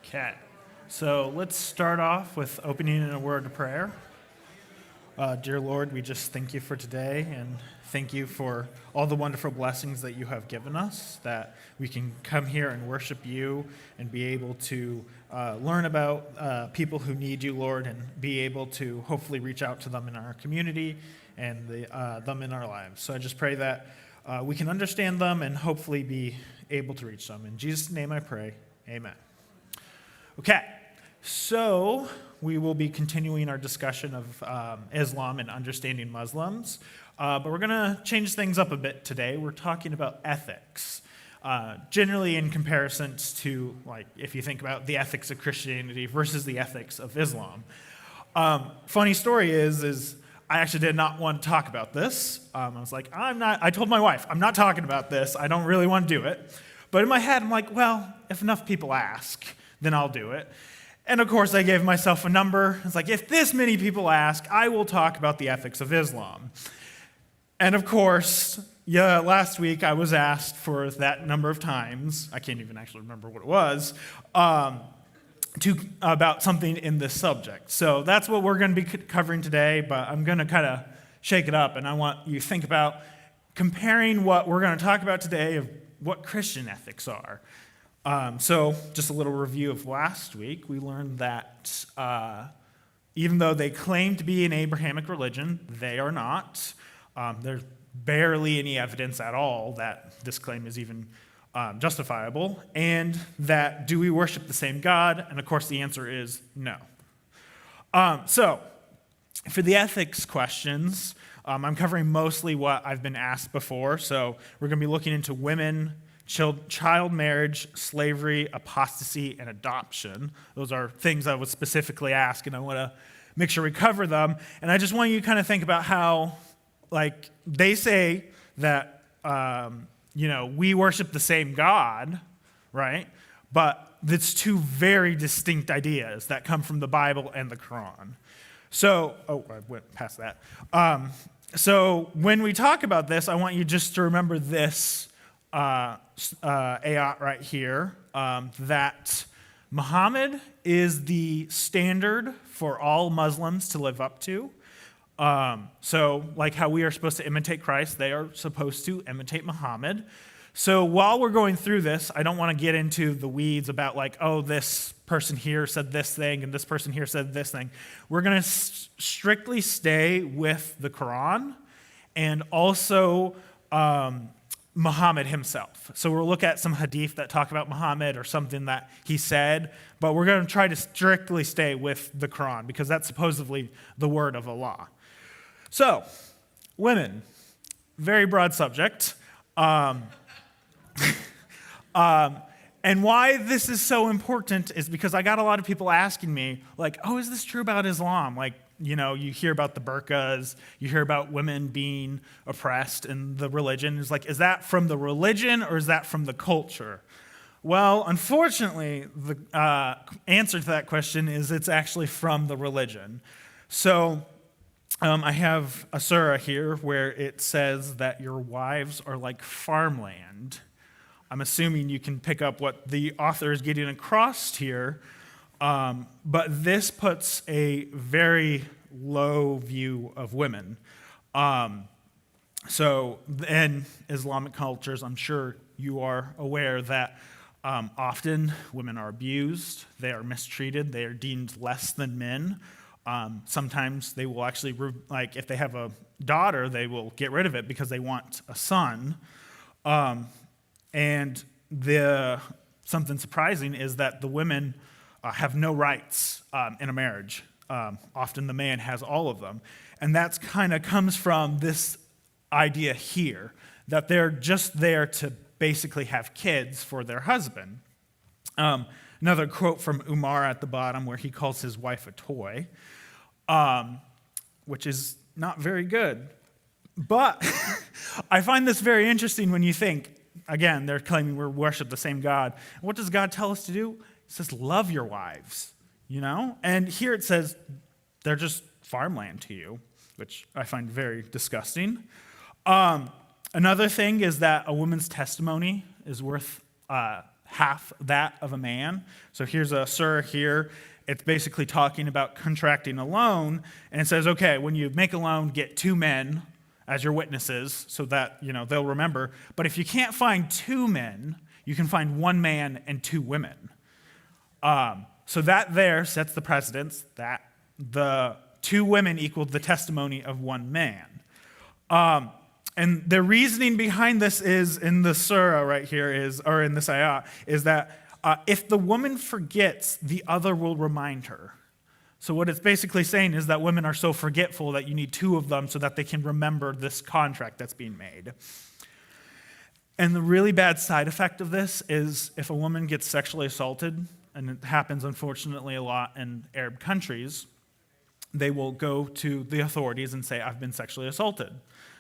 Okay, so let's start off with opening in a word of prayer. Dear Lord, we just thank you for today and thank you for all the wonderful blessings that you have given us, that we can come here and worship you and be able to learn about people who need you, Lord, and be able to hopefully reach out to them in our community and them in our lives. So I just pray that we can understand them and hopefully be able to reach them. In Jesus' name I pray, amen. Okay, so we will be continuing our discussion of Islam and understanding Muslims, but we're going to change things up a bit today. We're talking about ethics, generally in comparison to, like, if you think about the ethics of Christianity versus the ethics of Islam. Funny story is I actually did not want to talk about this. I was like, I told my wife, I'm not talking about this. I don't really want to do it. But in my head, I'm like, well, if enough people ask, then I'll do it. And of course, I gave myself a number. It's like, if this many people ask, I will talk about the ethics of Islam. And of course, last week I was asked for that number of times, I can't even actually remember what it was, about something in this subject. So that's what we're going to be covering today, but I'm going to kind of shake it up, and I want you to think about comparing what we're going to talk about today of what Christian ethics are. So just a little review of last week. We learned that even though they claim to be an Abrahamic religion, they are not. There's barely any evidence at all that this claim is even justifiable. And that, do we worship the same God? And of course the answer is no. So for the ethics questions, I'm covering mostly what I've been asked before. So we're going to be looking into women, child marriage, slavery, apostasy, and adoption. Those are things I was specifically asked, and I want to make sure we cover them. And I just want you to kind of think about how, like, they say that, we worship the same God, right? But it's two very distinct ideas that come from the Bible and the Quran. So, I went past that. So when we talk about this, I want you just to remember this ayat right here, that Muhammad is the standard for all Muslims to live up to. So like how we are supposed to imitate Christ, they are supposed to imitate Muhammad. So while we're going through this, I don't want to get into the weeds about like, oh, this person here said this thing and this person here said this thing. We're going to strictly stay with the Quran and also Muhammad himself. So we'll look at some hadith that talk about Muhammad or something that he said, but we're going to try to strictly stay with the Quran because that's supposedly the word of Allah. So, women, very broad subject. And why this is so important is because I got a lot of people asking me, like, oh, is this true about Islam? Like, you hear about the burqas, you hear about women being oppressed in the religion. It's like, is that from the religion or is that from the culture? Well, unfortunately, the answer to that question is it's actually from the religion. So I have a surah here where it says that your wives are like farmland. I'm assuming you can pick up what the author is getting across here, but this puts a very low view of women. So in Islamic cultures, I'm sure you are aware that often women are abused, they are mistreated, they are deemed less than men. Sometimes they will actually, like if they have a daughter, they will get rid of it because they want a son. And something surprising is that the women have no rights in a marriage. Often the man has all of them. And that kind of comes from this idea here, that they're just there to basically have kids for their husband. Another quote from Umar at the bottom where he calls his wife a toy, which is not very good. But I find this very interesting when you think, again, they're claiming we worship the same God. What does God tell us to do? He says, love your wives, And here it says, they're just farmland to you, which I find very disgusting. Another thing is that a woman's testimony is worth half that of a man. So here's a surah here. It's basically talking about contracting a loan, and it says, okay, when you make a loan, get 2 men as your witnesses so that, they'll remember. But if you can't find 2 men, you can find 1 man and 2 women. So that there sets the precedence that the 2 women equaled the testimony of 1 man. And the reasoning behind this is in the surah right here or in this ayah, is that if the woman forgets, the other will remind her. So what it's basically saying is that women are so forgetful that you need 2 of them so that they can remember this contract that's being made. And the really bad side effect of this is if a woman gets sexually assaulted, and it happens unfortunately a lot in Arab countries, they will go to the authorities and say, I've been sexually assaulted.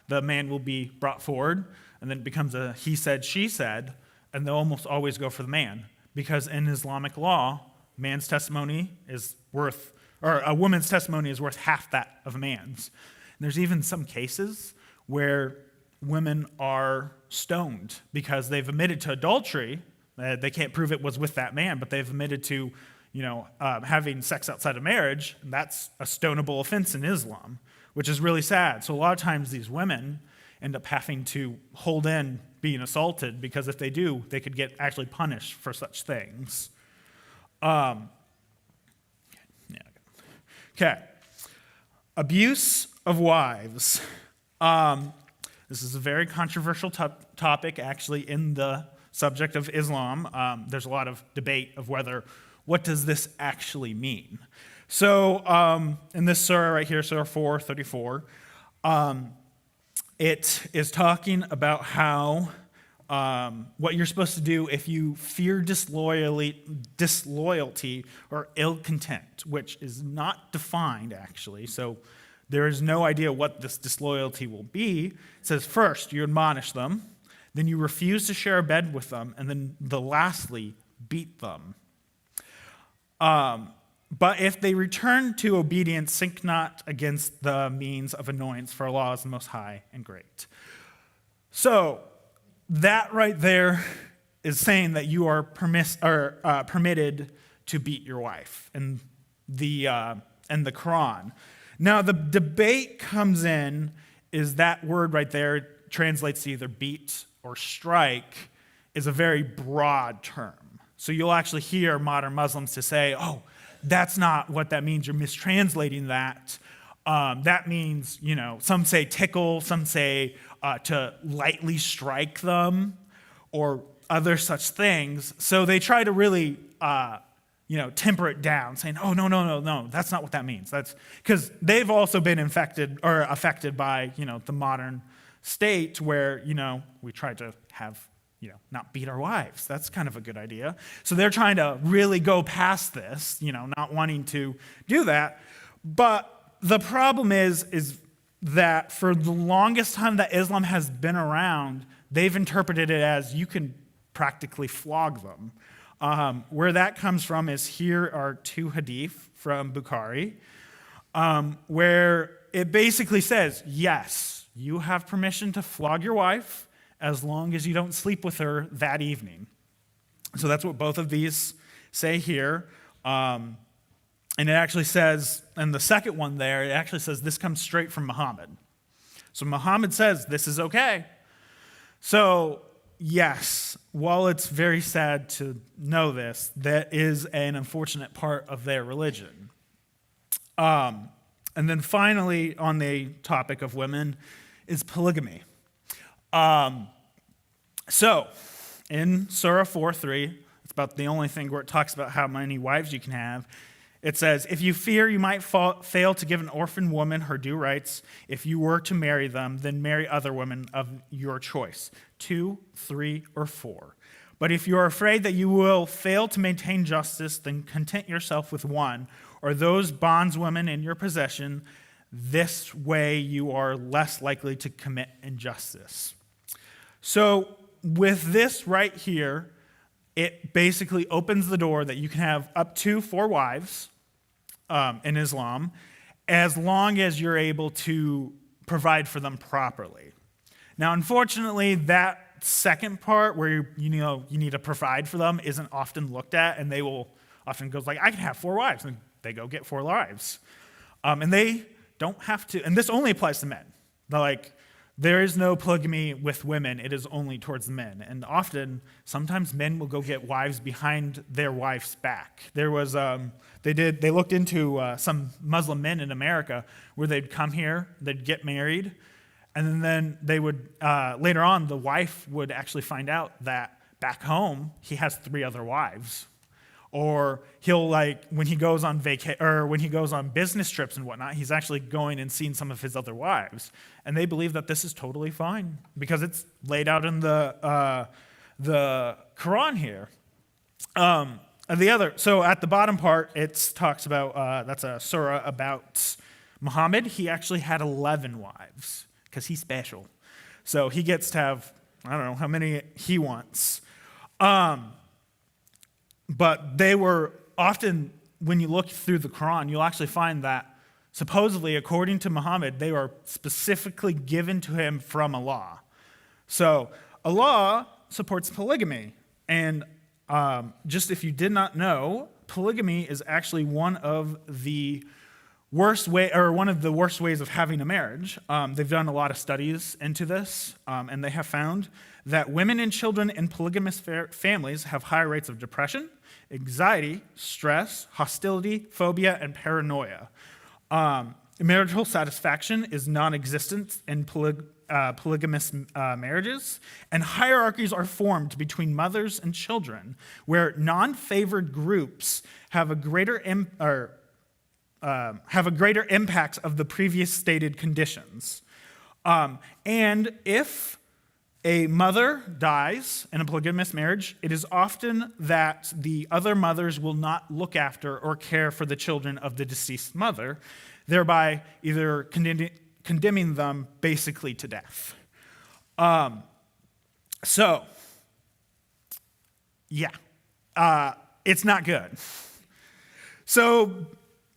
The man will be brought forward, and then it becomes a he said, she said, and they'll almost always go for the man. Because in Islamic law, man's testimony is worth, or a woman's testimony is worth half that of a man's. And there's even some cases where women are stoned because they've admitted to adultery. They can't prove it was with that man, but they've admitted to, having sex outside of marriage. And that's a stonable offense in Islam, which is really sad. So a lot of times these women end up having to hold in being assaulted, because if they do, they could get actually punished for such things. Okay. Abuse of wives. This is a very controversial topic, actually, in the subject of Islam. There's a lot of debate of what does this actually mean? So in this surah right here, Surah 4:34, it is talking about how what you're supposed to do if you fear disloyalty or ill content, which is not defined, actually. So there is no idea what this disloyalty will be. It says, first, you admonish them, then you refuse to share a bed with them, and then lastly, beat them. But if they return to obedience, sink not against the means of annoyance, for Allah is the Most High and Great. So that right there is saying that you are permitted to beat your wife in the Quran. Now the debate comes in, is that word right there translates to either beat or strike, is a very broad term. So you'll actually hear modern Muslims to say, oh, that's not what that means. You're mistranslating that. That means, some say tickle, some say to lightly strike them, or other such things. So they try to really, temper it down, saying, oh, no, that's not what that means. That's because they've also been affected by, the modern state where, we try to have not beat our wives. That's kind of a good idea. So they're trying to really go past this, not wanting to do that. But the problem is that for the longest time that Islam has been around, they've interpreted it as you can practically flog them. Where that comes from is here are 2 hadith from Bukhari, where it basically says, yes, you have permission to flog your wife, as long as you don't sleep with her that evening. So that's what both of these say here. And it actually says, and the second one there, it actually says this comes straight from Muhammad. So Muhammad says this is okay. So yes, while it's very sad to know this, that is an unfortunate part of their religion. And then finally, on the topic of women, is polygamy. So, in Surah 4:3, it's about the only thing where it talks about how many wives you can have. It says, if you fear you might fail to give an orphan woman her due rights, if you were to marry them, then marry other women of your choice, 2, 3, or 4. But if you are afraid that you will fail to maintain justice, then content yourself with one, or those bondswomen in your possession. This way you are less likely to commit injustice. So with this right here, it basically opens the door that you can have up to 4 wives in Islam, as long as you're able to provide for them properly. Now, unfortunately, that second part where you need to provide for them isn't often looked at, and they will often go like, I can have 4 wives, and they go get 4 wives. And they don't have to, and this only applies to men. There is no polygamy with women, it is only towards the men. And often, sometimes men will go get wives behind their wife's back. There was, they looked into some Muslim men in America where they'd come here, they'd get married, and then they would, later on, the wife would actually find out that back home, he has 3 other wives. Or he'll when he goes on when he goes on business trips and whatnot, he's actually going and seeing some of his other wives, and they believe that this is totally fine because it's laid out in the Quran here. So at the bottom part, it talks about that's a surah about Muhammad. He actually had 11 wives because he's special, so he gets to have I don't know how many he wants. But they were often, when you look through the Quran, you'll actually find that supposedly, according to Muhammad, they were specifically given to him from Allah. So Allah supports polygamy. And just if you did not know, polygamy is actually one of the worst ways of having a marriage. They've done a lot of studies into this, and they have found that women and children in polygamous families have higher rates of depression, anxiety, stress, hostility, phobia, and paranoia. Marital satisfaction is non-existent in polygamous marriages, and hierarchies are formed between mothers and children, where non-favored groups have a greater impact of the previous stated conditions. And if a mother dies in a polygamous marriage, it is often that the other mothers will not look after or care for the children of the deceased mother, thereby either condemning them basically to death. It's not good. So,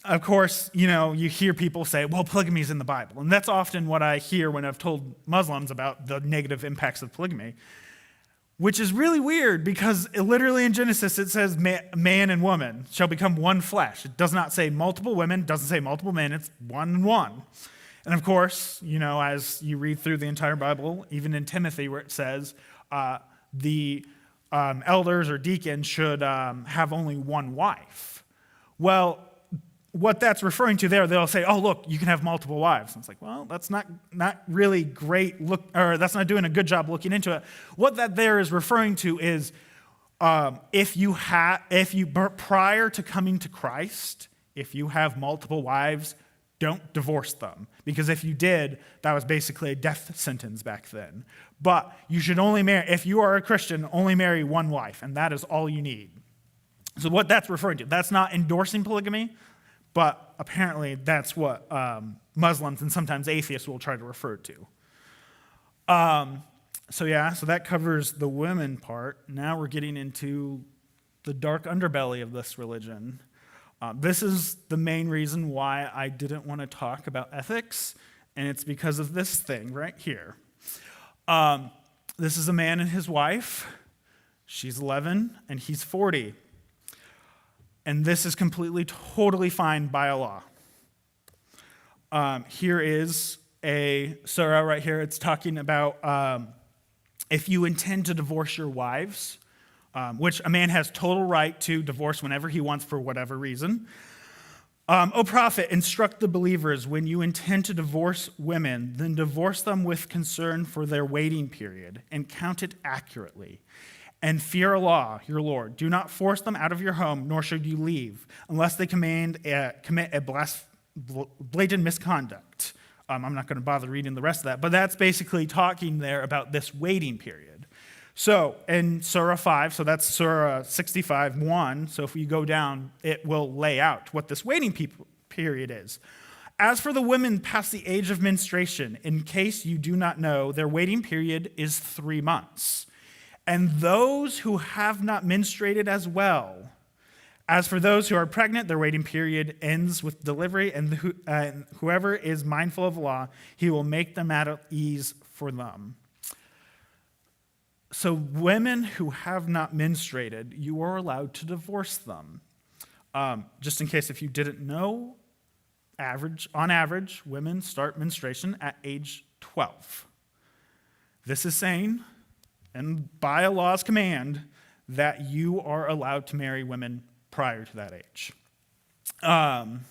of course, you hear people say, well, polygamy is in the Bible. And that's often what I hear when I've told Muslims about the negative impacts of polygamy, which is really weird because literally in Genesis it says man and woman shall become one flesh. It does not say multiple women, doesn't say multiple men, it's one and one. And of course, as you read through the entire Bible, even in Timothy where it says the elders or deacons should have only one wife. Well, what that's referring to there, they'll say, oh, look, you can have multiple wives. And it's like, well, that's not really great or that's not doing a good job looking into it. What that there is referring to is if you prior to coming to Christ, if you have multiple wives, don't divorce them. Because if you did, that was basically a death sentence back then. But you should only marry, if you are a Christian, only marry one wife, and that is all you need. So what that's referring to, that's not endorsing polygamy, but apparently that's what Muslims and sometimes atheists will try to refer to. So that covers the women part. Now we're getting into the dark underbelly of this religion. This is the main reason why I didn't want to talk about ethics, and it's because of this thing right here. This is a man and his wife. She's 11 and he's 40. And this is completely, totally fine by Allah. Here is a surah right here. It's talking about if you intend to divorce your wives, which a man has total right to divorce whenever he wants for whatever reason. O Prophet, instruct the believers, when you intend to divorce women, then divorce them with concern for their waiting period and count it accurately. And fear Allah, your Lord. Do not force them out of your home, nor should you leave, unless they commit a blatant misconduct. I'm not going to bother reading the rest of that, but that's basically talking there about this waiting period. So in Surah 5, so that's Surah 65:1, so if you go down, it will lay out what this waiting period is. As for the women past the age of menstruation, in case you do not know, their waiting period is 3 months. And those who have not menstruated as well. As for those who are pregnant, their waiting period ends with delivery, and whoever is mindful of Allah, he will make them at ease for them. So women who have not menstruated, you are allowed to divorce them. Just in case if you didn't know, on average, women start menstruation at age 12. This is saying, and by a law's command, that you are allowed to marry women prior to that age. And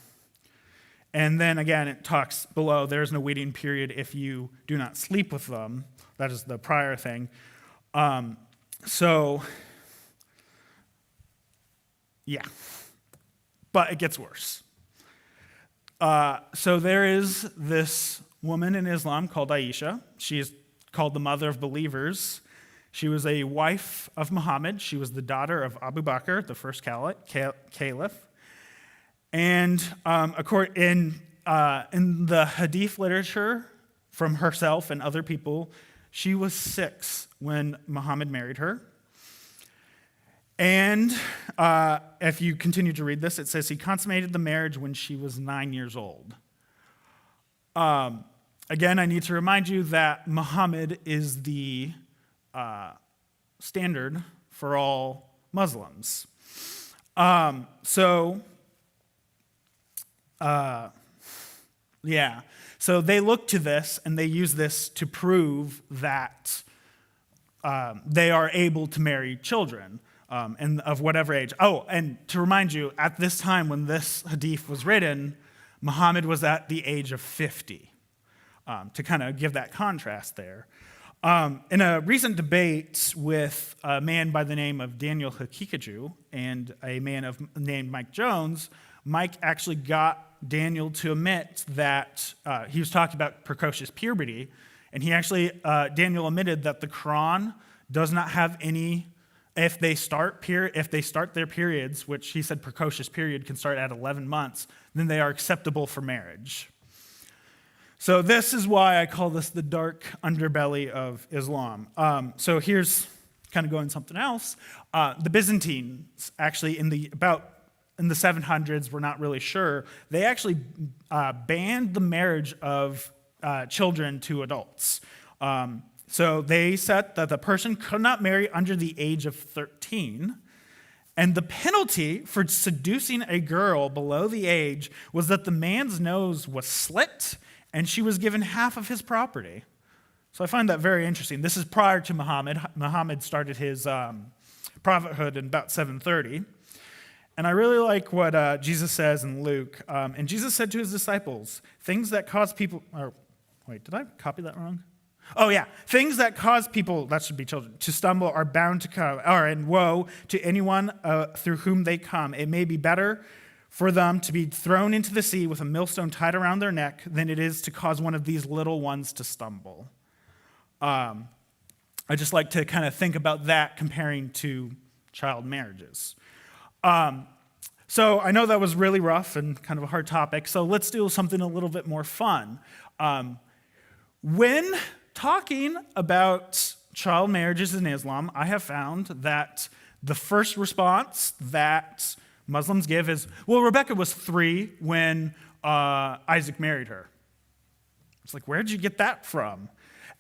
then again, it talks below, there is no waiting period if you do not sleep with them. That is the prior thing. Yeah. But it gets worse. So there is this woman in Islam called Aisha. She is called the mother of believers. She was a wife of Muhammad. She was the daughter of Abu Bakr, the first caliph. And in the Hadith literature from herself and other people, she was 6 when Muhammad married her. And if you continue to read this, it says he consummated the marriage when she was 9 years old. Again, I need to remind you that Muhammad is the standard for all Muslims. So they look to this and they use this to prove that they are able to marry children. And of whatever age. Oh, and to remind you, at this time when this hadith was written, Muhammad was at the age of 50, to kind of give that contrast there. In a recent debate with a man by the name of Daniel Hakikaju and a man named Mike Jones, Mike actually got Daniel to admit that he was talking about precocious puberty, and Daniel admitted that the Quran does not have any. If they start their periods, which he said precocious period can start at 11 months, then they are acceptable for marriage. So this is why I call this the dark underbelly of Islam. So here's kind of going something else. The Byzantines actually in the 700s, we're not really sure, they actually banned the marriage of children to adults. So they said that the person could not marry under the age of 13, and the penalty for seducing a girl below the age was that the man's nose was slit and she was given half of his property. So I find that very interesting. This is prior to Muhammad. Muhammad started his prophethood in about 730. And I really like what Jesus says in Luke. And Jesus said to his disciples, things that cause people... Wait, did I copy that wrong? Oh, yeah. Things that cause people, that should be children, to stumble are bound to come, and woe to anyone through whom they come. It may be better for them to be thrown into the sea with a millstone tied around their neck than it is to cause one of these little ones to stumble. I just like to kind of think about that comparing to child marriages. So I know that was really rough and kind of a hard topic, so let's do something a little bit more fun. When talking about child marriages in Islam, I have found that the first response that Muslims give is, well, Rebecca was 3 when Isaac married her. It's like, where'd you get that from?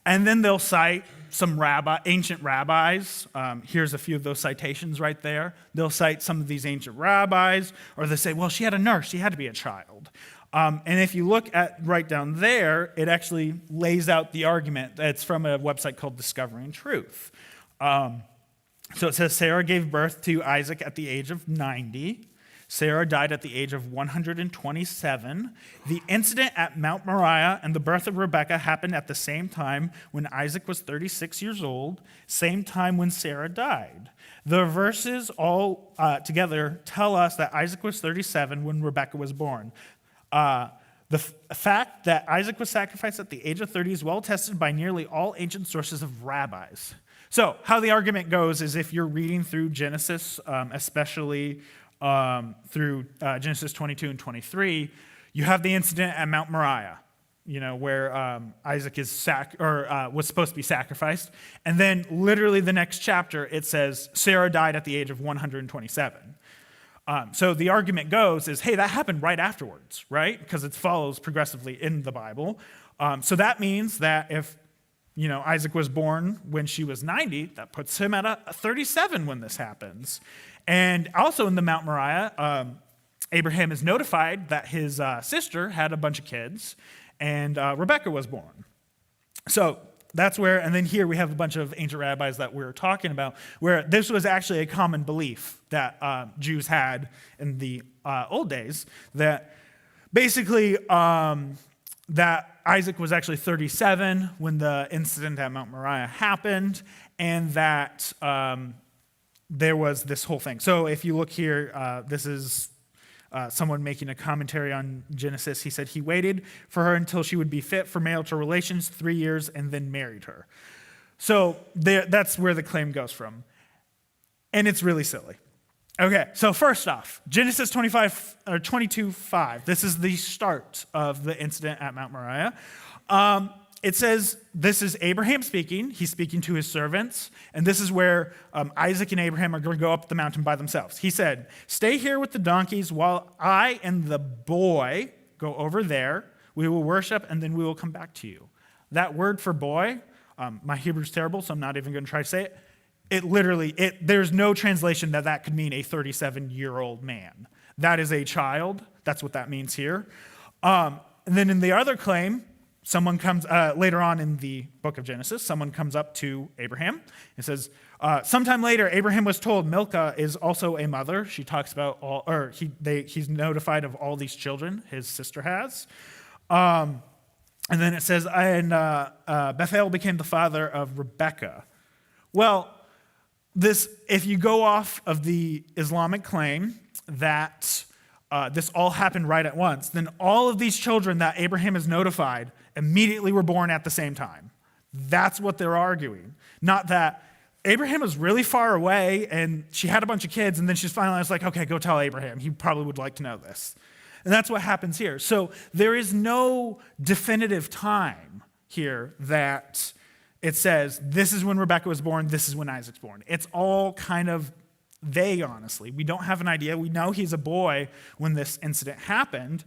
And then they'll cite some ancient rabbis. Here's a few of those citations right there. They'll cite some of these ancient rabbis, or they say, well, she had a nurse, she had to be a child. And if you look at right down there, it actually lays out the argument. It's from a website called Discovering Truth. So it says, Sarah gave birth to Isaac at the age of 90. Sarah died at the age of 127. The incident at Mount Moriah and the birth of Rebekah happened at the same time when Isaac was 36 years old, same time when Sarah died. The verses all together tell us that Isaac was 37 when Rebekah was born. The fact that Isaac was sacrificed at the age of 30 is well tested by nearly all ancient sources of rabbis. So how the argument goes is if you're reading through Genesis, especially through Genesis 22 and 23, you have the incident at Mount Moriah, where Isaac is was supposed to be sacrificed. And then literally the next chapter, it says Sarah died at the age of 127. So the argument goes is, hey, that happened right afterwards, right? Because it follows progressively in the Bible. So that means that if Isaac was born when she was 90. That puts him at a 37 when this happens. And also in the Mount Moriah, Abraham is notified that his sister had a bunch of kids, and Rebekah was born. So that's where, and then here we have a bunch of ancient rabbis that we're talking about, where this was actually a common belief that Jews had in the old days, that basically that Isaac was actually 37 when the incident at Mount Moriah happened, and that there was this whole thing. So if you look here, this is someone making a commentary on Genesis. He said he waited for her until she would be fit for marital relations 3 years and then married her. So that's where the claim goes from. And it's really silly. Okay, so first off, Genesis 22:5. This is the start of the incident at Mount Moriah. It says, this is Abraham speaking. He's speaking to his servants. And this is where Isaac and Abraham are going to go up the mountain by themselves. He said, stay here with the donkeys while I and the boy go over there. We will worship, and then we will come back to you. That word for boy, my Hebrew's terrible, so I'm not even going to try to say it. It literally, there's no translation that could mean a 37-year-old man. That is a child. That's what that means here. And then in the other claim, someone comes, later on in the book of Genesis, someone comes up to Abraham and says, sometime later, Abraham was told Milcah is also a mother. She talks about he's notified of all these children his sister has. And then it says, and Bethuel became the father of Rebekah. Well, if you go off of the Islamic claim that this all happened right at once, then all of these children that Abraham is notified immediately were born at the same time. That's what they're arguing. Not that Abraham was really far away and she had a bunch of kids, and then she's finally like, okay, go tell Abraham. He probably would like to know this. And that's what happens here. So there is no definitive time here that it says, this is when Rebekah was born, this is when Isaac's born. It's all kind of vague, honestly. We don't have an idea. We know he's a boy when this incident happened.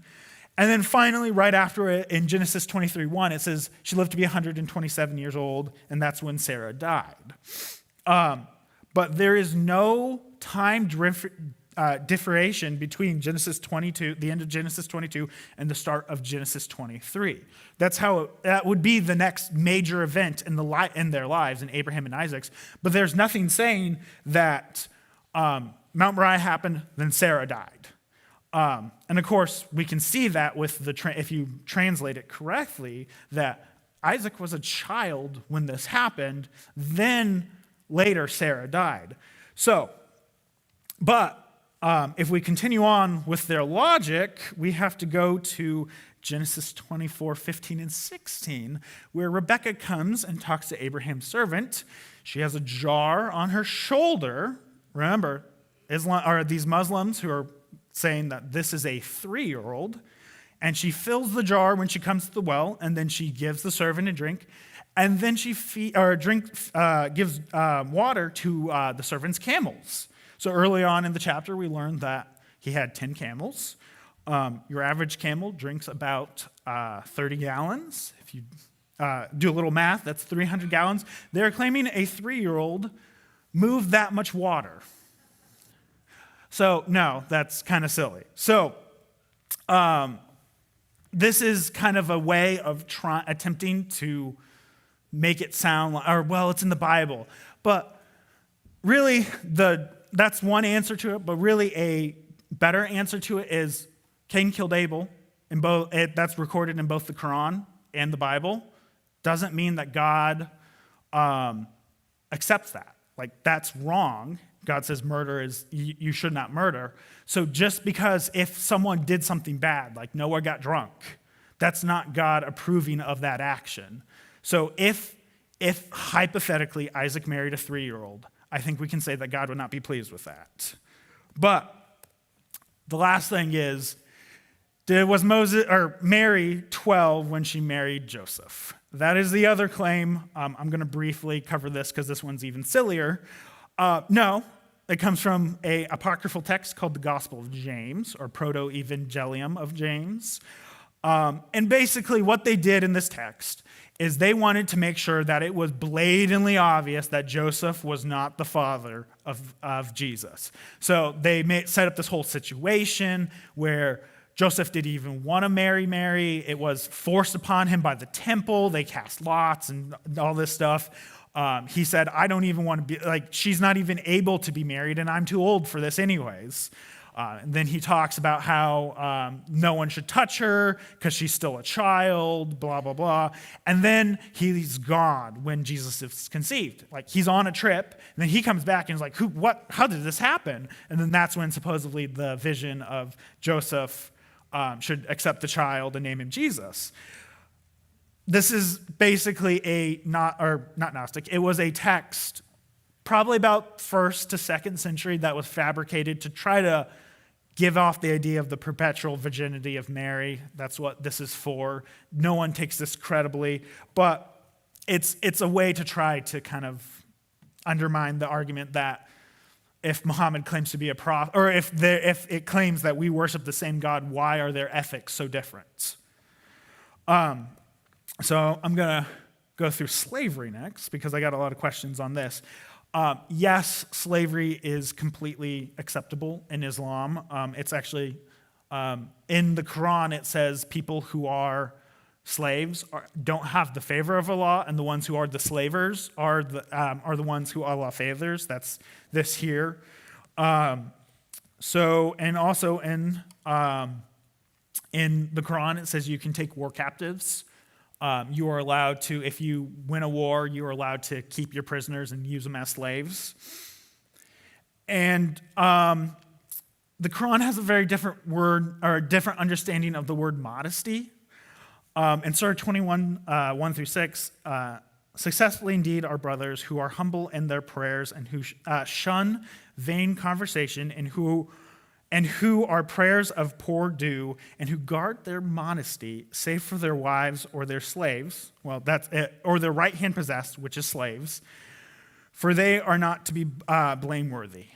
And then finally, right after it, in Genesis 23:1, it says she lived to be 127 years old, and that's when Sarah died. But there is no time differentiation between Genesis 22, the end of Genesis 22, and the start of Genesis 23. That would be the next major event in their lives, in Abraham and Isaac's. But there's nothing saying that Mount Moriah happened, then Sarah died. And of course, we can see that with if you translate it correctly, that Isaac was a child when this happened, then later Sarah died. So, but if we continue on with their logic, we have to go to Genesis 24:15 and 16, where Rebekah comes and talks to Abraham's servant. She has a jar on her shoulder. Remember, these Muslims who are saying that this is a 3-year-old, and she fills the jar when she comes to the well, and then she gives the servant a drink, and then she gives water to the servant's camels. So early on in the chapter, we learned that he had 10 camels. Your average camel drinks about 30 gallons. If you do a little math, that's 300 gallons. They're claiming a 3-year-old moved that much water. So, no, that's kind of silly. So, this is kind of a way of attempting to make it sound like, it's in the Bible. But really, that's one answer to it, but really a better answer to it is Cain killed Abel. That's recorded in both the Quran and the Bible. Doesn't mean that God accepts that. Like, that's wrong. God says murder is, you should not murder. So just because if someone did something bad, like Noah got drunk, that's not God approving of that action. So if hypothetically Isaac married a 3-year-old, I think we can say that God would not be pleased with that. But the last thing is, was Mary 12 when she married Joseph? That is the other claim. I'm going to briefly cover this because this one's even sillier. No, it comes from an apocryphal text called the Gospel of James, or Proto-Evangelium of James. And basically what they did in this text is they wanted to make sure that it was blatantly obvious that Joseph was not the father of Jesus. So they set up this whole situation where Joseph didn't even want to marry Mary. It was forced upon him by the temple. They cast lots and all this stuff. He said, I don't even want to be, like, she's not even able to be married, and I'm too old for this anyways. And then he talks about how no one should touch her because she's still a child, blah, blah, blah. And then he's gone when Jesus is conceived. Like, he's on a trip, and then he comes back and is like, how did this happen? And then that's when supposedly the vision of Joseph should accept the child and name him Jesus. This is basically not Gnostic. It was a text probably about 1st to 2nd century that was fabricated to try to give off the idea of the perpetual virginity of Mary. That's what this is for. No one takes this credibly, but it's a way to try to kind of undermine the argument that if Muhammad claims to be a prophet, or if it claims that we worship the same God, why are their ethics so different? So I'm going to go through slavery next because I got a lot of questions on this. Yes, slavery is completely acceptable in Islam. It's actually, in the Quran, it says people who are slaves don't have the favor of Allah, and the ones who are the slavers are the ones who Allah favors. That's this here. And also in the Quran, it says you can take war captives. You are allowed to, if you win a war, you are allowed to keep your prisoners and use them as slaves. And the Quran has a very different word, or different understanding of the word modesty. In Surah 21, 1 through 6, successfully indeed are brothers who are humble in their prayers and who shun vain conversation and who are prayers of poor due, and who guard their modesty, save for their wives or their slaves, well, that's it, or their right hand possessed, which is slaves, for they are not to be blameworthy.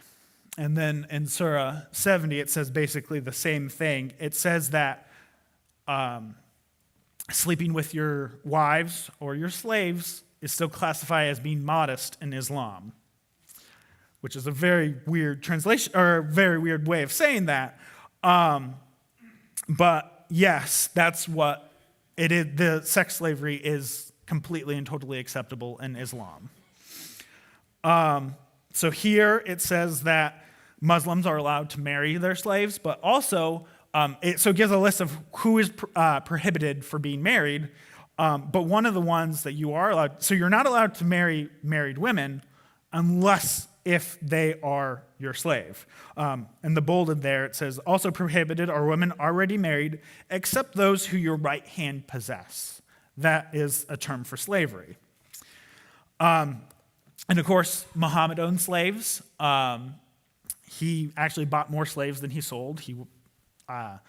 And then in Surah 70, it says basically the same thing. It says that sleeping with your wives or your slaves is still classified as being modest in Islam, which is a very weird translation, or a very weird way of saying that. But yes, that's what it is. The sex slavery is completely and totally acceptable in Islam. So here it says that Muslims are allowed to marry their slaves, but also it gives a list of who is prohibited for being married. But one of the ones that you are allowed, so you're not allowed to marry married women unless if they are your slave. And the bolded there, it says, also prohibited are women already married, except those who your right hand possess. That is a term for slavery. And of course, Muhammad owned slaves. He actually bought more slaves than he sold. He said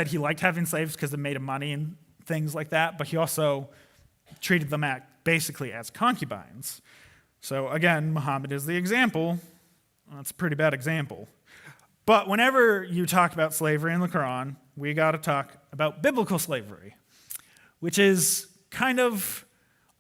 he liked having slaves because it made him money and things like that, but he also treated them basically as concubines. So again, Muhammad is the example. That's a pretty bad example. But whenever you talk about slavery in the Quran, we got to talk about biblical slavery, which is kind of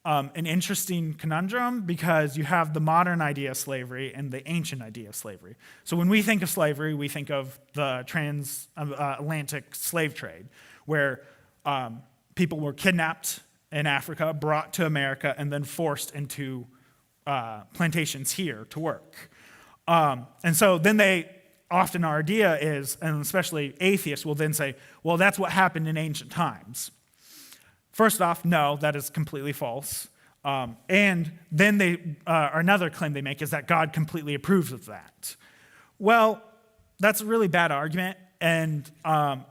an interesting conundrum because you have the modern idea of slavery and the ancient idea of slavery. So when we think of slavery, we think of the transatlantic slave trade, where people were kidnapped in Africa, brought to America, and then forced into plantations here to work. And so then often our idea is, and especially atheists will then say, well, that's what happened in ancient times. First off, no, that is completely false. And then another claim they make is that God completely approves of that. Well, that's a really bad argument. And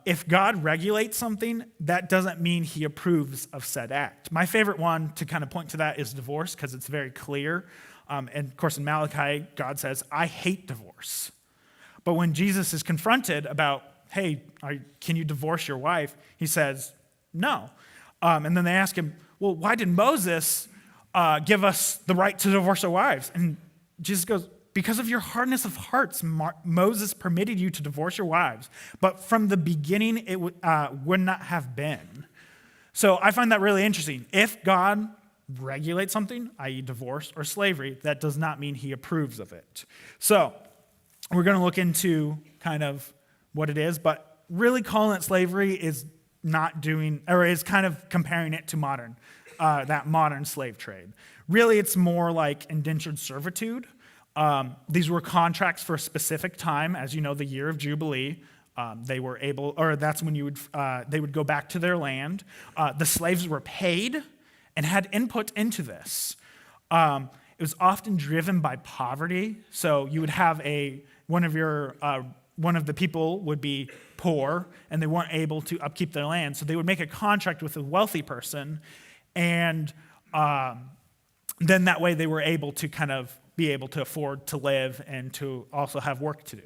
if God regulates something, that doesn't mean he approves of said act. My favorite one to kind of point to that is divorce, because it's very clear. And of course, in Malachi, God says, I hate divorce. But when Jesus is confronted about, hey, can you divorce your wife? He says, no. And then they ask him, well, why did Moses give us the right to divorce our wives? And Jesus goes, because of your hardness of hearts, Moses permitted you to divorce your wives, but from the beginning it would not have been. So I find that really interesting. If God regulates something, i.e. divorce or slavery, that does not mean he approves of it. So we're going to look into kind of what it is, but really calling it slavery is not doing, or is kind of comparing it to that modern slave trade. Really, it's more like indentured servitude. These were contracts for a specific time, as you know, the year of Jubilee. They were able, or that's when they would go back to their land. The slaves were paid and had input into this. It was often driven by poverty. So you would have one of the people would be poor and they weren't able to upkeep their land. So they would make a contract with a wealthy person, and then that way they were able to kind of be able to afford to live and to also have work to do.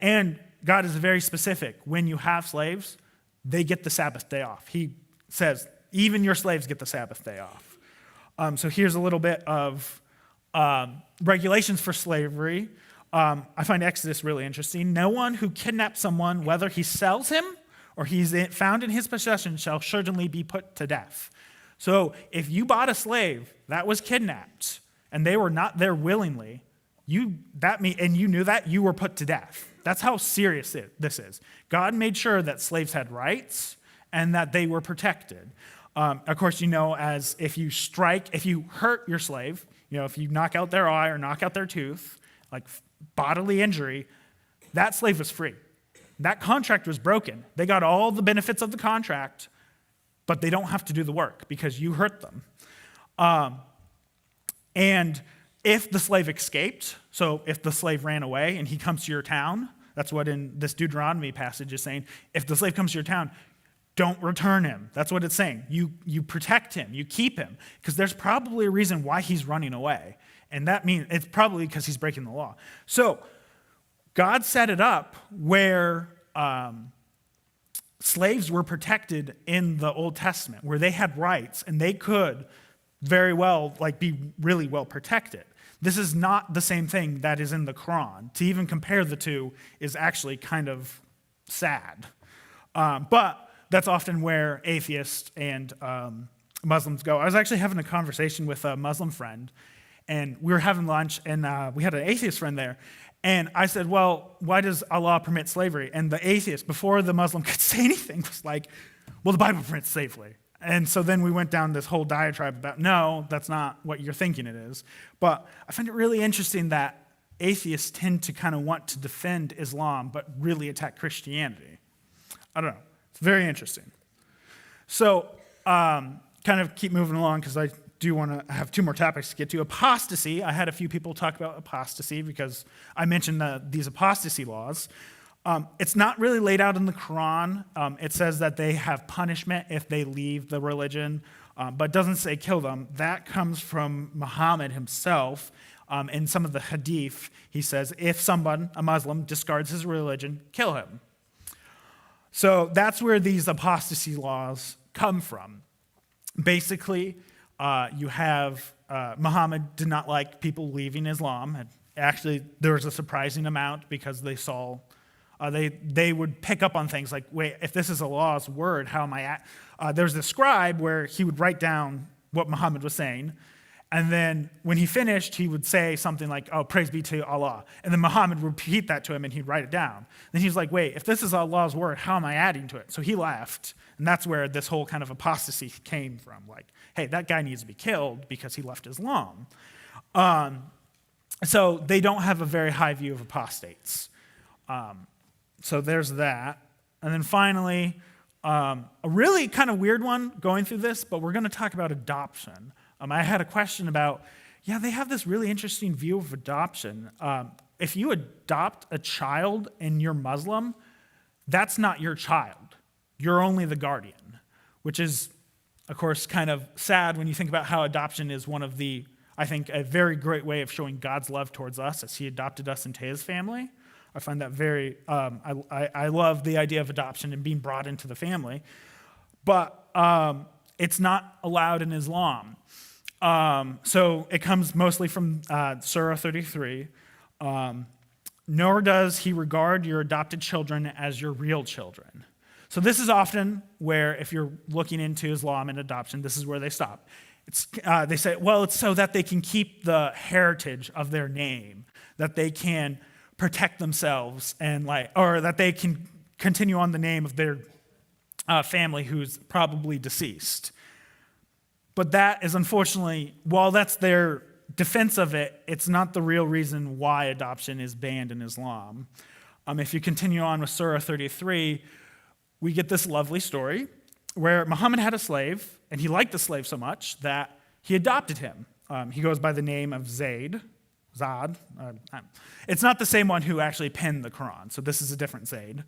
And God is very specific. When you have slaves, they get the Sabbath day off. He says, even your slaves get the Sabbath day off. So here's a little bit of regulations for slavery. I find Exodus really interesting. No one who kidnaps someone, whether he sells him or he's found in his possession, shall certainly be put to death. So if you bought a slave that was kidnapped and they were not there willingly, and you knew that, you were put to death. That's how serious this is. God made sure that slaves had rights and that they were protected. Of course, as if you hurt your slave, if you knock out their eye or knock out their tooth, like bodily injury, that slave was free. That contract was broken. They got all the benefits of the contract, but they don't have to do the work because you hurt them. And if the slave escaped, so if the slave ran away and he comes to your town, that's what in this Deuteronomy passage is saying, if the slave comes to your town, don't return him. That's what it's saying. You protect him, you keep him, because there's probably a reason why he's running away. And that means it's probably because he's breaking the law. So God set it up where slaves were protected in the Old Testament, where they had rights and they could very well be really well protected. This is not the same thing that is in the Quran. To even compare the two is actually kind of sad. But that's often where atheists and Muslims go. I was actually having a conversation with a Muslim friend, and we were having lunch, and we had an atheist friend there. And I said, well, why does Allah permit slavery? And the atheist, before the Muslim could say anything, was like, well, the Bible permits slavery. And so then we went down this whole diatribe about, no, that's not what you're thinking it is. But I find it really interesting that atheists tend to kind of want to defend Islam, but really attack Christianity. I don't know. It's very interesting. So kind of keep moving along because I do want to have two more topics to get to. Apostasy. I had a few people talk about apostasy because I mentioned these apostasy laws. It's not really laid out in the Quran. It says that they have punishment if they leave the religion, but doesn't say kill them. That comes from Muhammad himself. In some of the hadith, he says, if someone, a Muslim, discards his religion, kill him. So that's where these apostasy laws come from. Basically, you have Muhammad did not like people leaving Islam. Actually, there was a surprising amount because they saw they would pick up on things like, wait, if this is Allah's word, how am I at? There's this scribe where he would write down what Muhammad was saying, and then when he finished, he would say something like, oh, praise be to Allah. And then Muhammad would repeat that to him, and he'd write it down. Then he was like, wait, if this is Allah's word, how am I adding to it? So he left, and that's where this whole kind of apostasy came from. Like, hey, that guy needs to be killed because he left Islam. So they don't have a very high view of apostates. So there's that. And then finally, a really kind of weird one going through this, but we're going to talk about adoption. I had a question about, they have this really interesting view of adoption. If you adopt a child and you're Muslim, that's not your child. You're only the guardian, which is, of course, kind of sad when you think about how adoption is one of the, I think, a very great way of showing God's love towards us as he adopted us into his family. I find that very, I love the idea of adoption and being brought into the family. But it's not allowed in Islam. So it comes mostly from Surah 33. Nor does he regard your adopted children as your real children. So this is often where, if you're looking into Islam and adoption, this is where they stop. They say, well, it's so that they can keep the heritage of their name, that they can protect themselves, or that they can continue on the name of their family who's probably deceased. But that is unfortunately, while that's their defense of it, it's not the real reason why adoption is banned in Islam. If you continue on with Surah 33, we get this lovely story where Muhammad had a slave, and he liked the slave so much that he adopted him. He goes by the name of Zad. It's not the same one who actually penned the Quran, so this is a different Zaid.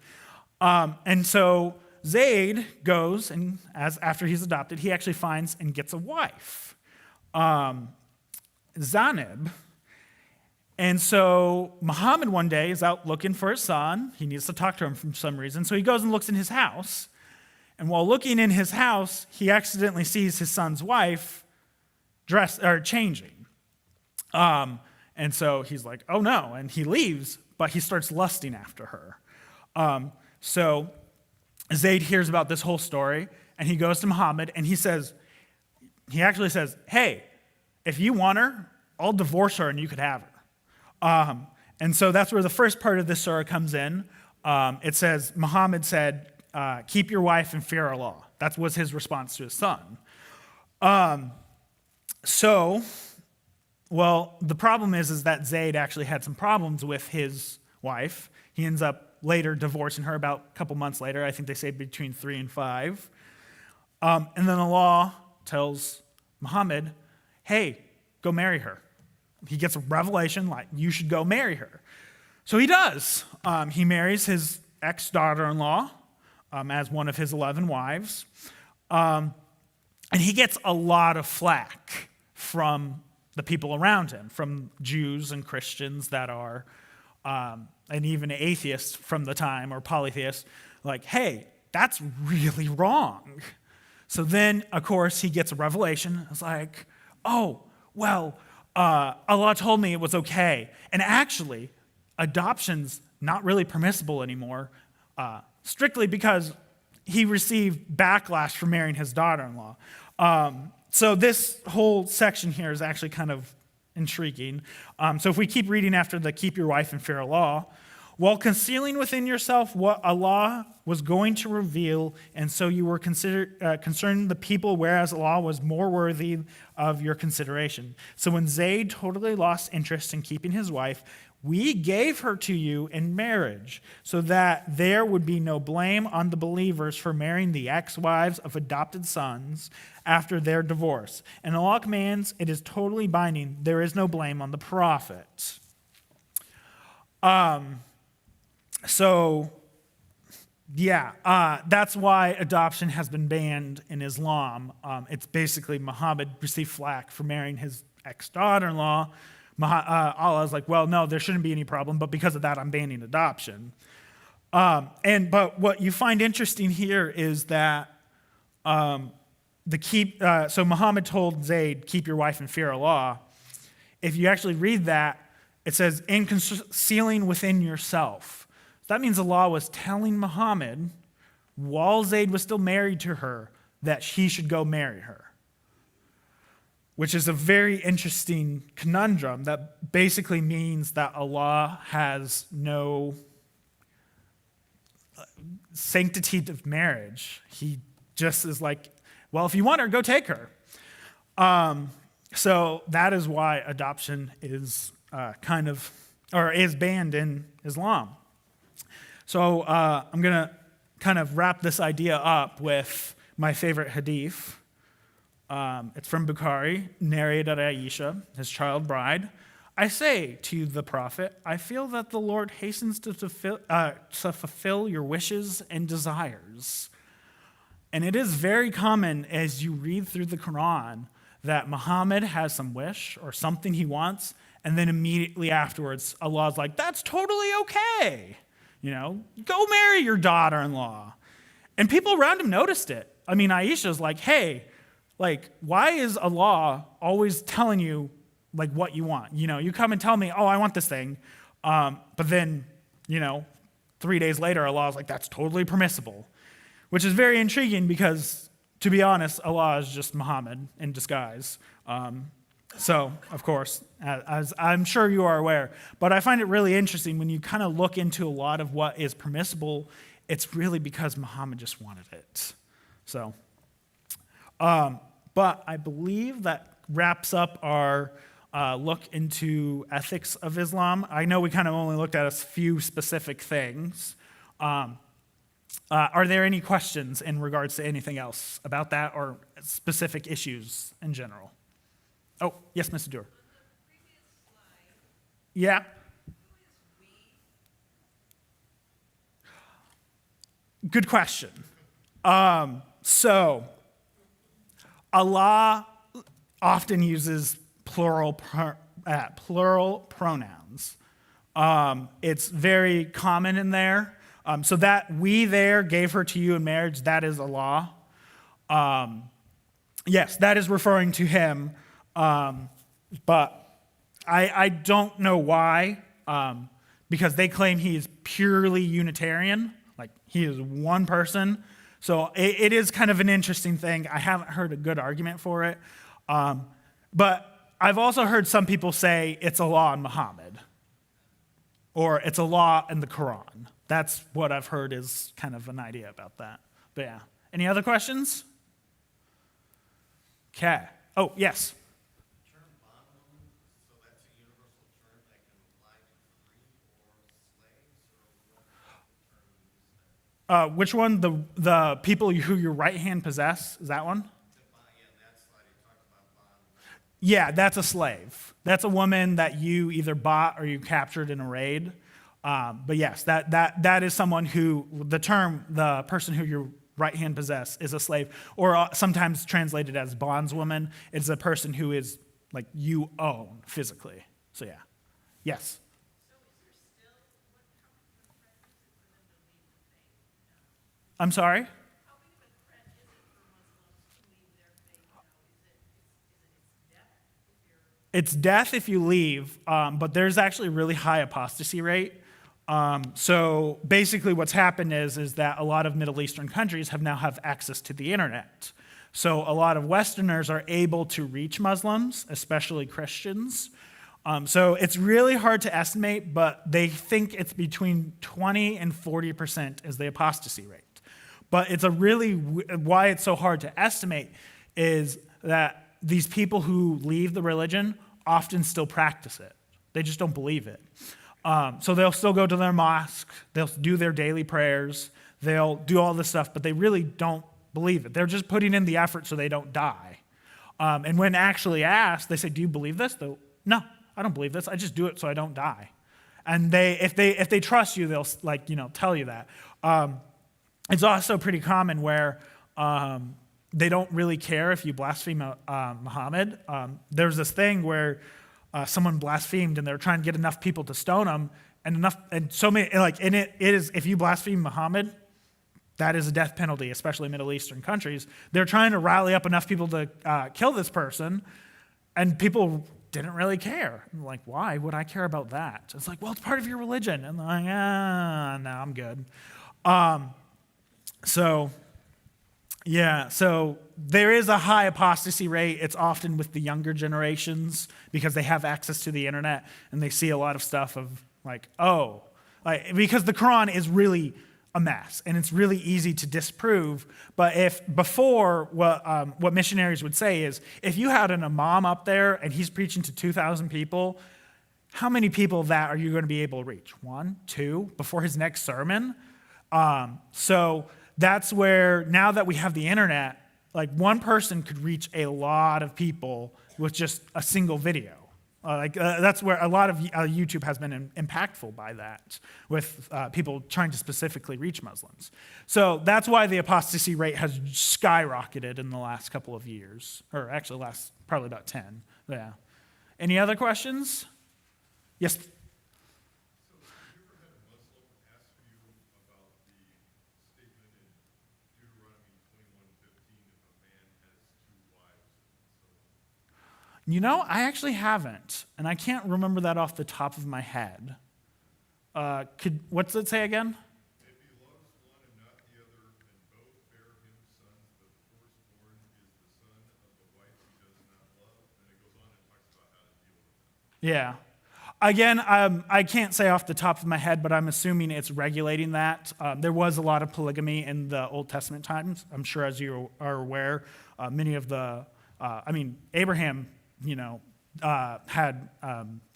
And so Zaid goes, and after he's adopted, he actually finds and gets a wife, Zanib. And so Muhammad one day is out looking for his son. He needs to talk to him for some reason. So he goes and looks in his house. And while looking in his house, he accidentally sees his son's wife changing. And so he's like, oh no. And he leaves, but he starts lusting after her. So Zayd hears about this whole story, and he goes to Muhammad, and he actually says, hey, if you want her, I'll divorce her and you could have her. And so that's where the first part of this surah comes in. It says, Muhammad said, keep your wife and fear Allah. That was his response to his son. The problem is that Zayd actually had some problems with his wife. He ends up later divorcing her about a couple months later. I think they say between 3 and 5. And then Allah tells Muhammad, hey, go marry her. He gets a revelation like, you should go marry her. So he does. He marries his ex-daughter-in-law as one of his 11 wives. And he gets a lot of flack from the people around him, from Jews and Christians that are, and even atheists from the time, or polytheists, like, hey, that's really wrong. So then, of course, he gets a revelation. It's like, oh, well, Allah told me it was okay. And actually, adoption's not really permissible anymore, strictly because he received backlash for marrying his daughter-in-law. So this whole section here is actually kind of intriguing. So if we keep reading after the keep your wife and fear Allah, while concealing within yourself what Allah was going to reveal, and so you were concerned the people, whereas Allah was more worthy of your consideration. So when Zayd totally lost interest in keeping his wife, we gave her to you in marriage, so that there would be no blame on the believers for marrying the ex-wives of adopted sons after their divorce. And Allah commands, it is totally binding, there is no blame on the prophet. That's why adoption has been banned in Islam. It's basically Muhammad received flack for marrying his ex-daughter-in-law. Allah's like, well, no, there shouldn't be any problem, but because of that, I'm banning adoption. But what you find interesting here is that so Muhammad told Zayd, keep your wife and fear Allah. If you actually read that, it says, in concealing within yourself. That means Allah was telling Muhammad, while Zayd was still married to her, that he should go marry her. Which is a very interesting conundrum that basically means that Allah has no sanctity of marriage. He just is like, well, if you want her, go take her. So that is why adoption is is banned in Islam. So I'm going to kind of wrap this idea up with my favorite hadith. It's from Bukhari, narrated by Aisha, his child bride. I say to the prophet, I feel that the Lord hastens to fulfill your wishes and desires. And it is very common as you read through the Quran that Muhammad has some wish or something he wants, and then immediately afterwards, Allah's like, that's totally okay. Go marry your daughter-in-law. And people around him noticed it. I mean, Aisha's like, hey, Like, why is Allah always telling you like what you want? You come and tell me, oh, I want this thing, but then, 3 days later, Allah is like, that's totally permissible, which is very intriguing because, to be honest, Allah is just Muhammad in disguise. So, of course, as I'm sure you are aware, but I find it really interesting when you kind of look into a lot of what is permissible, it's really because Muhammad just wanted it. So, but I believe that wraps up our look into ethics of Islam. I know we kind of only looked at a few specific things. Are there any questions in regards to anything else about that or specific issues in general? Oh, yes, Mr. Dewar. Yeah. Good question. So, Allah often uses plural pronouns. It's very common in there. So that we there gave her to you in marriage, that is Allah. Yes, that is referring to him. But I don't know why, because they claim he is purely Unitarian, like he is one person. So it is kind of an interesting thing. I haven't heard a good argument for it. But I've also heard some people say it's Allah and Muhammad, or it's Allah and the Quran. That's what I've heard is kind of an idea about that. But yeah. Any other questions? Okay. Oh, yes. Which one? The people who your right hand possess? Is that one? Yeah, that's a slave. That's a woman that you either bought or you captured in a raid. But yes, that is someone who, the person who your right hand possess is a slave, or sometimes translated as bondswoman. It's a person who is like you own physically. So yeah. Yes. I'm sorry? It's death if you leave, but there's actually a really high apostasy rate. So basically what's happened is that a lot of Middle Eastern countries now have access to the internet. So a lot of Westerners are able to reach Muslims, especially Christians. So it's really hard to estimate, but they think it's between 20 and 40% is the apostasy rate. But it's why it's so hard to estimate is that these people who leave the religion often still practice it. They just don't believe it. So they'll still go to their mosque, they'll do their daily prayers, they'll do all this stuff, but they really don't believe it. They're just putting in the effort so they don't die. And when actually asked, they say, do you believe this? They'll, no, I don't believe this. I just do it so I don't die. And if they trust you, they'll tell you that. It's also pretty common where they don't really care if you blaspheme Muhammad. There's this thing where someone blasphemed and they're trying to get enough people to stone him, and so many it is, if you blaspheme Muhammad, that is a death penalty, especially in Middle Eastern countries. They're trying to rally up enough people to kill this person, and people didn't really care. I'm like, why would I care about that? It's like, well, it's part of your religion. And they're like, no, I'm good. So there is a high apostasy rate. It's often with the younger generations because they have access to the internet and they see a lot of stuff of because the Quran is really a mess and it's really easy to disprove. But what missionaries would say is, if you had an imam up there and he's preaching to 2,000 people, how many people of that are you going to be able to reach? 1, 2 before his next sermon? So that's where, now that we have the internet, one person could reach a lot of people with just a single video. That's where a lot of YouTube has been impactful by that, with people trying to specifically reach Muslims. So that's why the apostasy rate has skyrocketed in the last couple of years, or actually last probably about 10. Yeah. Any other questions? Yes. I actually haven't, and I can't remember that off the top of my head. What's it say again? If he loves one and not the other, and both bear him sons, but the firstborn is the son of the wife he does not love, and it goes on and talks about how to deal with that. Yeah. Again, I can't say off the top of my head, but I'm assuming it's regulating that. There was a lot of polygamy in the Old Testament times. I'm sure, as you are aware, many of Abraham, had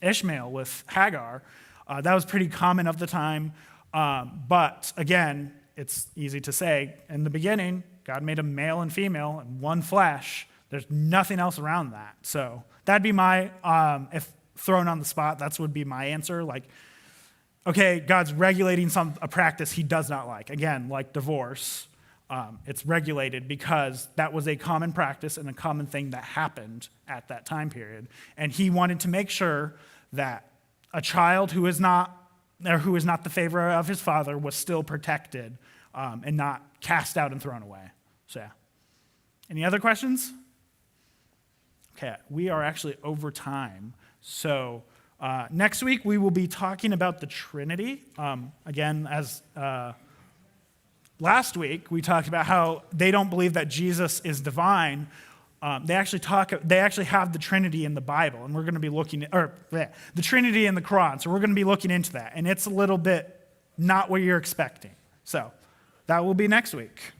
Ishmael with Hagar. That was pretty common of the time. But again, it's easy to say, in the beginning, God made a male and female in one flesh. There's nothing else around that. So that'd be my, if thrown on the spot, that would be my answer. Like, okay, God's regulating a practice he does not like. Again, like divorce, it's regulated because that was a common practice and a common thing that happened at that time period. And he wanted to make sure that a child who is not the favorite of his father was still protected and not cast out and thrown away. So yeah. Any other questions? Okay, we are actually over time. So next week we will be talking about the Trinity. Again, as last week we talked about how they don't believe that Jesus is divine. They actually have the Trinity in the Bible, and we're going to be looking at, the Trinity in the Quran. So we're going to be looking into that, and it's a little bit not what you're expecting. So that will be next week.